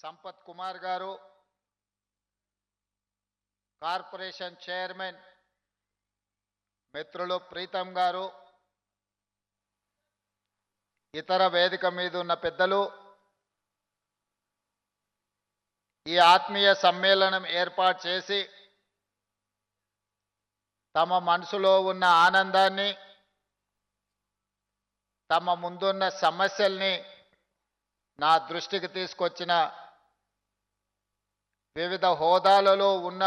సంపత్ కుమార్ గారు, corporation chairman మిత్రులు ప్రీతం గారు, ఇతర వేదిక మీద ఉన్న పెద్దలు, ఈ ఆత్మీయ సమ్మేళనం ఏర్పాటు చేసి తమ మనసులో ఉన్న ఆనందాన్ని, తమ ముందున్న సమస్యల్ని నా దృష్టికి తీసుకొచ్చిన వివిధ హోదాలలో ఉన్న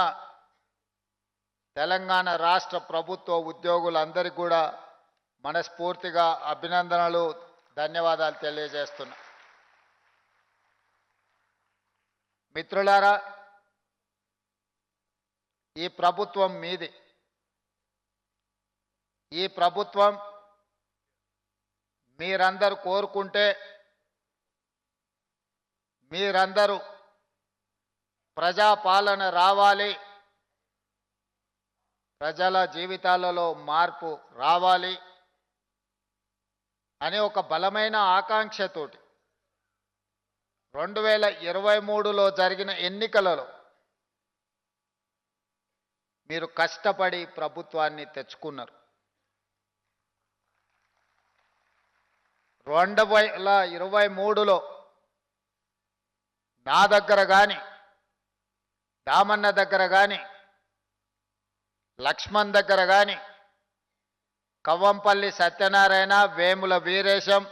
తెలంగాణ రాష్ట్ర ప్రభుత్వ ఉద్యోగులందరికీ కూడా మనస్ఫూర్తిగా అభినందనలు, ధన్యవాదాలు తెలియజేస్తున్నా. మిత్రులారా, ఈ ప్రభుత్వం మీది. ఈ ప్రభుత్వం మీరందరూ కోరుకుంటే, మీరందరూ ప్రజాపాలన రావాలి, ప్రజల జీవితాలలో మార్పు రావాలి అనే ఒక బలమైన ఆకాంక్షతోటి 2023లో జరిగిన ఎన్నికలలో మీరు కష్టపడి ప్రభుత్వాన్ని తెచ్చుకున్నారు. 2023లో నా దగ్గర కానీ, దామన్న దగ్గర కానీ, లక్ష్మణ్ దగ్గర కానీ, కవ్వంపల్లి సత్యనారాయణ, వేముల వీరేశం,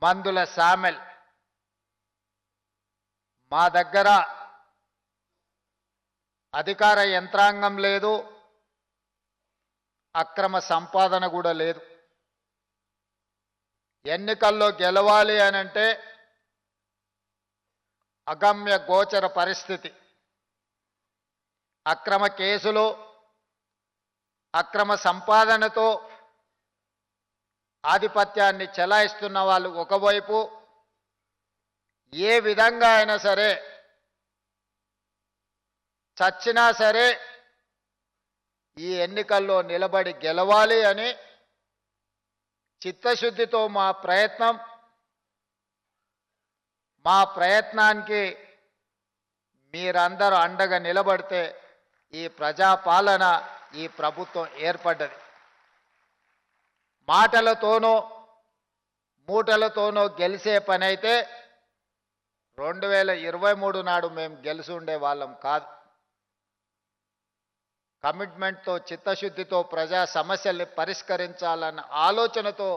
మందుల సామెల్, మా దగ్గర అధికార యంత్రాంగం లేదు, అక్రమ సంపాదన కూడా లేదు. ఎన్నికల్లో గెలవాలి అనంటే అగమ్య గోచర పరిస్థితి. అక్రమ కేసులు, అక్రమ సంపాదనతో ఆధిపత్యాన్ని చెలాయిస్తున్న వాళ్ళు ఒకవైపు, ఏ విధంగా అయినా సరే చచ్చినా సరే ఈ ఎన్నికల్లో నిలబడి గెలవాలి అని చిత్తశుద్ధితో మా ప్రయత్నానికి మీరందరూ అండగా నిలబడితే ఈ ప్రజాపాలన, ఈ ప్రభుత్వం ఏర్పడ్డది. మాటలతోనో మూటలతోనో గెలిచే పని అయితే 2023 నాడు మేము గెలిచి ఉండే వాళ్ళం కాదు. కమిట్మెంట్తో, చిత్తశుద్ధితో ప్రజా సమస్యల్ని పరిష్కరించాలన్న ఆలోచనతో